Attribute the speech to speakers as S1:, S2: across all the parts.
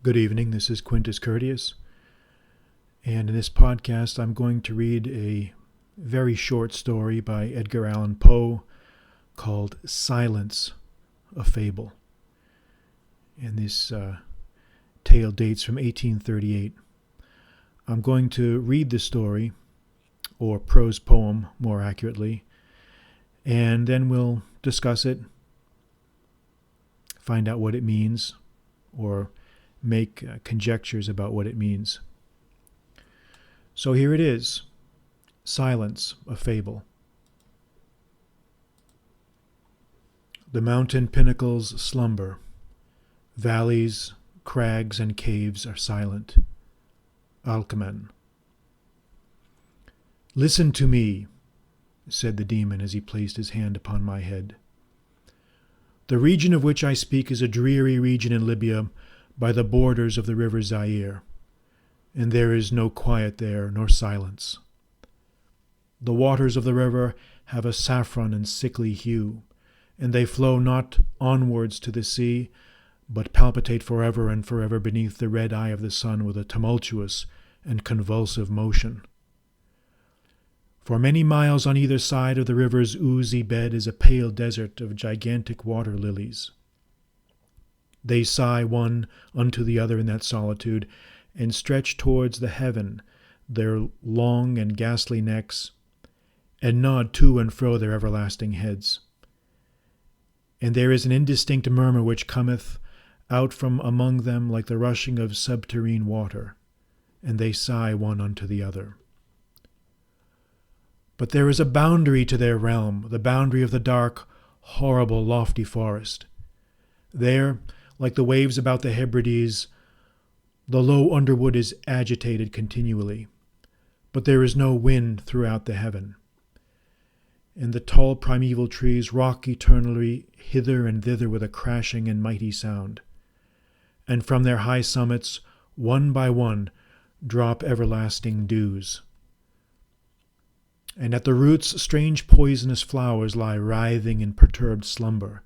S1: Good evening, this is Quintus Curtius, and in this podcast I'm going to read a very short story by Edgar Allan Poe called Silence, a Fable. And this tale dates from 1838. I'm going to read the story, or prose poem more accurately, and then we'll discuss it, find out what it means, or make conjectures about what it means. So here it is, Silence, a Fable. The mountain pinnacles slumber. Valleys, crags, and caves are silent. Alcman. Listen to me, said the demon as he placed his hand upon my head. The region of which I speak is a dreary region in Libya, by the borders of the river Zaire, and there is no quiet there, nor silence. The waters of the river have a saffron and sickly hue, and they flow not onwards to the sea, but palpitate forever and forever beneath the red eye of the sun with a tumultuous and convulsive motion. For many miles on either side of the river's oozy bed is a pale desert of gigantic water lilies. They sigh one unto the other in that solitude, and stretch towards the heaven their long and ghastly necks, and nod to and fro their everlasting heads. And there is an indistinct murmur which cometh out from among them like the rushing of subterrene water, and they sigh one unto the other. But there is a boundary to their realm, the boundary of the dark, horrible, lofty forest. There, like the waves about the Hebrides, the low underwood is agitated continually, but there is no wind throughout the heaven. And the tall primeval trees rock eternally hither and thither with a crashing and mighty sound. And from their high summits, one by one, drop everlasting dews. And at the roots strange poisonous flowers lie writhing in perturbed slumber,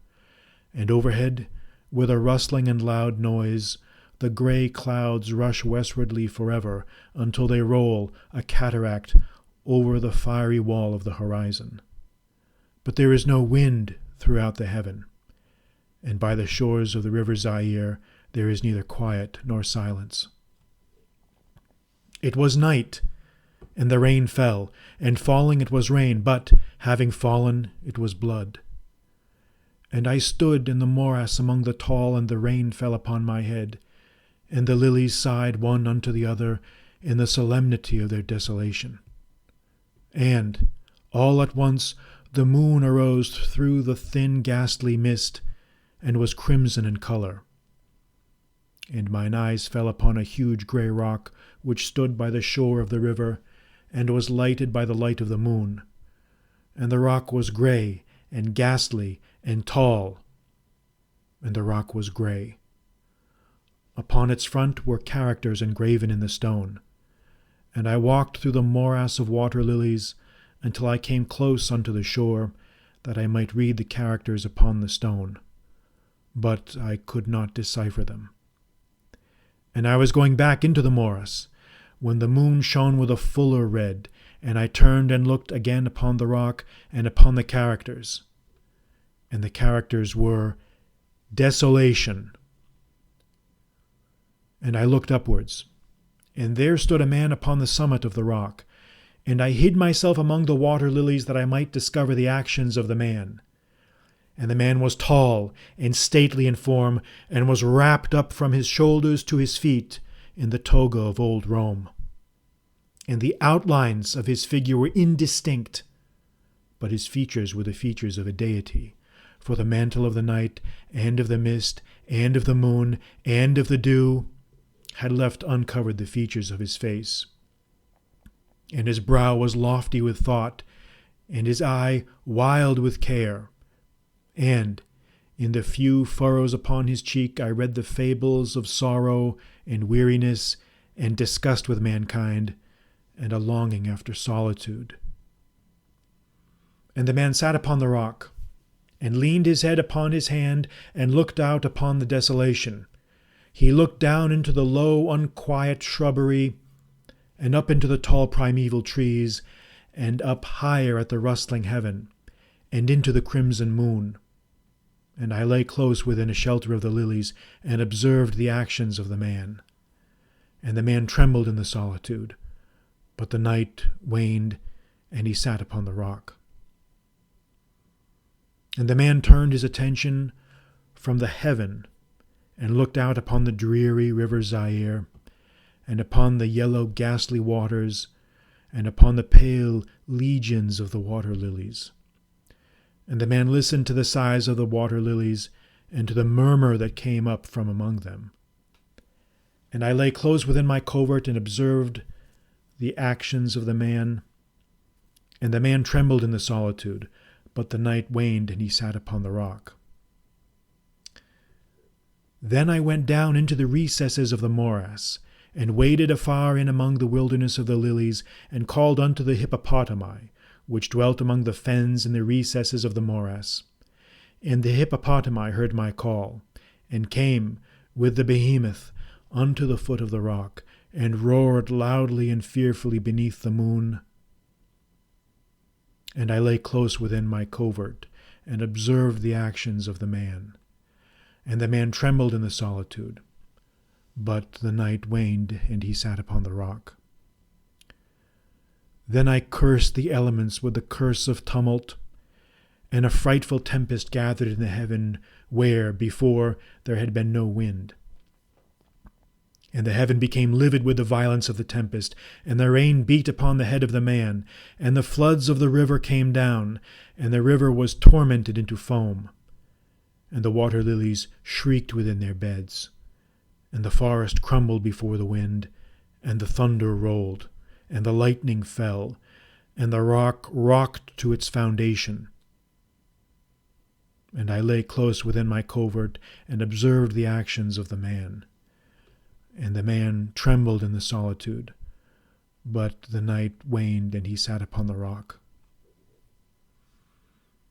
S1: and overhead, with a rustling and loud noise, the grey clouds rush westwardly forever until they roll a cataract over the fiery wall of the horizon. But there is no wind throughout the heaven, and by the shores of the river Zaire there is neither quiet nor silence. It was night, and the rain fell, and falling it was rain, but, having fallen, it was blood. And I stood in the morass among the tall, and the rain fell upon my head, and the lilies sighed one unto the other in the solemnity of their desolation. And, all at once, the moon arose through the thin ghastly mist, and was crimson in colour. And mine eyes fell upon a huge grey rock, which stood by the shore of the river, and was lighted by the light of the moon. And the rock was grey, and ghastly, and tall, and the rock was grey. Upon its front were characters engraven in the stone, and I walked through the morass of water lilies until I came close unto the shore, that I might read the characters upon the stone, but I could not decipher them. And I was going back into the morass, when the moon shone with a fuller red, and I turned and looked again upon the rock and upon the characters. And the characters were Desolation. And I looked upwards, and there stood a man upon the summit of the rock, and I hid myself among the water lilies that I might discover the actions of the man. And the man was tall and stately in form, and was wrapped up from his shoulders to his feet in the toga of old Rome. And the outlines of his figure were indistinct, but his features were the features of a deity. For the mantle of the night, and of the mist, and of the moon, and of the dew, had left uncovered the features of his face. And his brow was lofty with thought, and his eye wild with care. And in the few furrows upon his cheek I read the fables of sorrow and weariness and disgust with mankind, and a longing after solitude. And the man sat upon the rock, and leaned his head upon his hand, and looked out upon the desolation. He looked down into the low, unquiet shrubbery, and up into the tall primeval trees, and up higher at the rustling heaven, and into the crimson moon. And I lay close within a shelter of the lilies, and observed the actions of the man. And the man trembled in the solitude, but the night waned, and he sat upon the rock. And the man turned his attention from the heaven, and looked out upon the dreary river Zaire, and upon the yellow ghastly waters, and upon the pale legions of the water lilies. And the man listened to the sighs of the water lilies, and to the murmur that came up from among them. And I lay close within my covert, and observed the actions of the man. And the man trembled in the solitude, but the night waned, and he sat upon the rock. Then I went down into the recesses of the morass, and waded afar in among the wilderness of the lilies, and called unto the hippopotami, which dwelt among the fens in the recesses of the morass. And the hippopotami heard my call, and came with the behemoth unto the foot of the rock, and roared loudly and fearfully beneath the moon. And I lay close within my covert, and observed the actions of the man. And the man trembled in the solitude, but the night waned, and he sat upon the rock. Then I cursed the elements with the curse of tumult, and a frightful tempest gathered in the heaven where before there had been no wind. And the heaven became livid with the violence of the tempest, and the rain beat upon the head of the man, and the floods of the river came down, and the river was tormented into foam. And the water lilies shrieked within their beds, and the forest crumbled before the wind, and the thunder rolled, and the lightning fell, and the rock rocked to its foundation. And I lay close within my covert, and observed the actions of the man. And the man trembled in the solitude, but the night waned, and he sat upon the rock.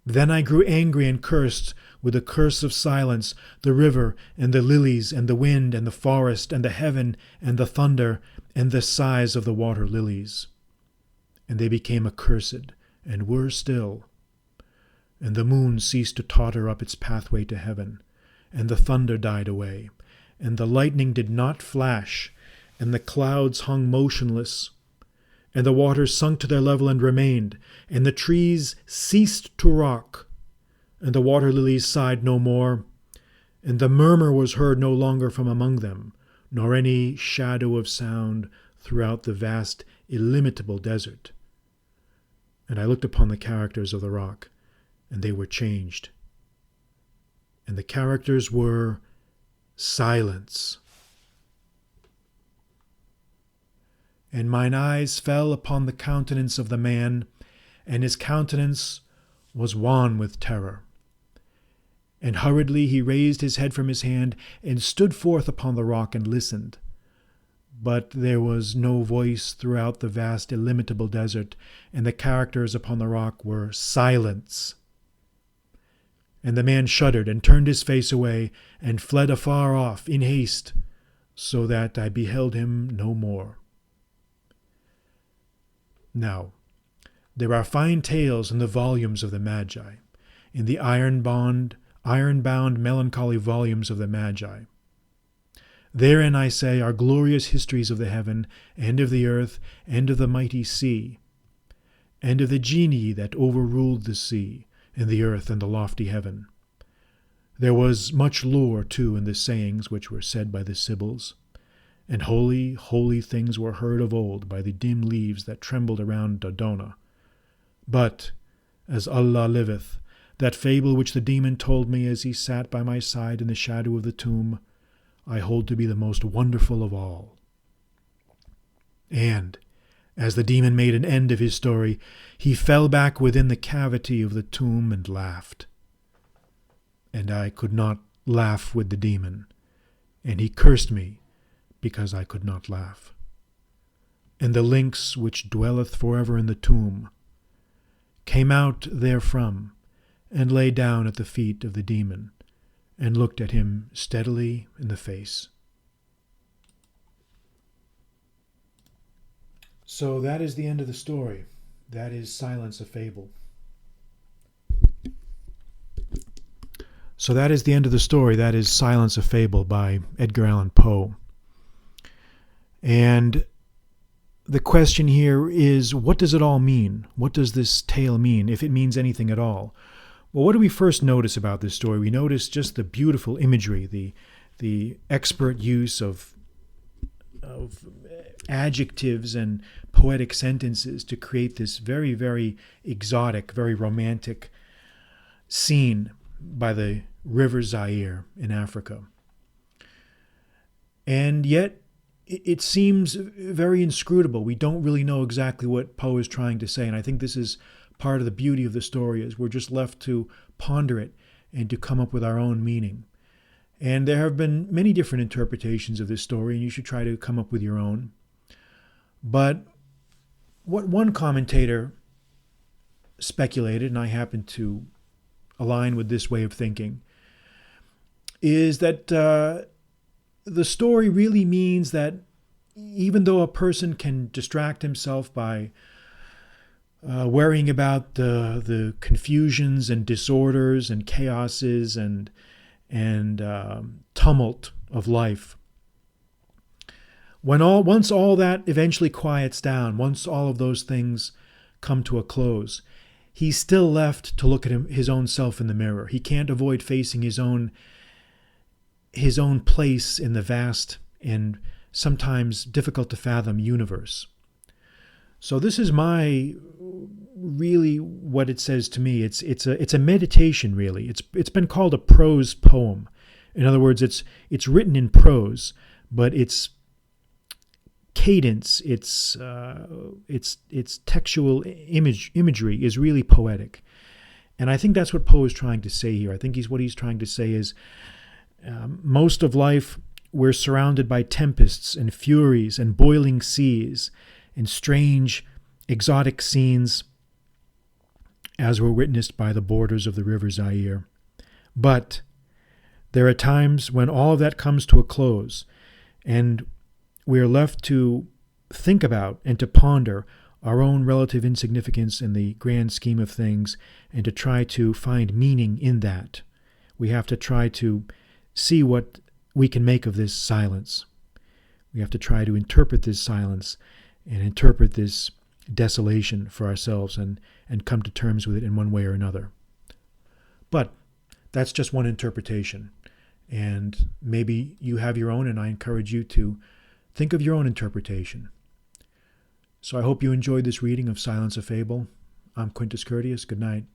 S1: Then I grew angry and cursed with the curse of silence the river, and the lilies, and the wind, and the forest, and the heaven, and the thunder, and the sighs of the water lilies. And they became accursed, and were still. And the moon ceased to totter up its pathway to heaven, and the thunder died away, and the lightning did not flash, and the clouds hung motionless, and the waters sunk to their level and remained, and the trees ceased to rock, and the water lilies sighed no more, and the murmur was heard no longer from among them, nor any shadow of sound throughout the vast, illimitable desert. And I looked upon the characters of the rock, and they were changed. And the characters were silence. And mine eyes fell upon the countenance of the man, and his countenance was wan with terror. And hurriedly he raised his head from his hand, and stood forth upon the rock, and listened. But there was no voice throughout the vast illimitable desert, and the characters upon the rock were silence. And the man shuddered, and turned his face away, and fled afar off in haste, so that I beheld him no more. Now, there are fine tales in the volumes of the Magi, in the iron-bound, melancholy volumes of the Magi. Therein, I say, are glorious histories of the heaven, and of the earth, and of the mighty sea, and of the genii that overruled the sea, and the earth, and the lofty heaven. There was much lore, too, in the sayings which were said by the Sibyls, and holy, holy things were heard of old by the dim leaves that trembled around Dodona. But, as Allah liveth, that fable which the demon told me as he sat by my side in the shadow of the tomb, I hold to be the most wonderful of all. And, as the demon made an end of his story, he fell back within the cavity of the tomb and laughed. And I could not laugh with the demon, and he cursed me because I could not laugh. And the lynx which dwelleth forever in the tomb came out therefrom, and lay down at the feet of the demon, and looked at him steadily in the face. So that is the end of the story. That is Silence, a Fable. So that is the end of the story. That is Silence, a Fable by Edgar Allan Poe. And the question here is, what does it all mean? What does this tale mean, if it means anything at all? Well, what do we first notice about this story? We notice just the beautiful imagery, the expert use of adjectives and poetic sentences to create this very, very exotic, very romantic scene by the river Zaire in Africa. And yet, it seems very inscrutable. We don't really know exactly what Poe is trying to say, and I think this is part of the beauty of the story, is we're just left to ponder it and to come up with our own meaning. And there have been many different interpretations of this story, and you should try to come up with your own. But what one commentator speculated, and I happen to align with this way of thinking, is that the story really means that even though a person can distract himself by worrying about the confusions and disorders and chaoses and tumult of life, once all that eventually quiets down, once all of those things come to a close, he's still left to look at his own self in the mirror. He can't avoid facing his own place in the vast and sometimes difficult to fathom universe. So this is really what it says to me. It's a meditation, really. It's been called a prose poem. In other words, it's written in prose, but its cadence, its textual imagery is really poetic. And I think that's what Poe is trying to say here. I think what he's trying to say is, most of life, we're surrounded by tempests and furies and boiling seas and strange, exotic scenes as were witnessed by the borders of the river Zaire. But there are times when all of that comes to a close, and we are left to think about and to ponder our own relative insignificance in the grand scheme of things, and to try to find meaning in that. We have to try to see what we can make of this silence. We have to try to interpret this silence and interpret this desolation for ourselves and come to terms with it in one way or another. But that's just one interpretation. And maybe you have your own, and I encourage you to think of your own interpretation. So I hope you enjoyed this reading of Silence, a Fable. I'm Quintus Curtius. Good night.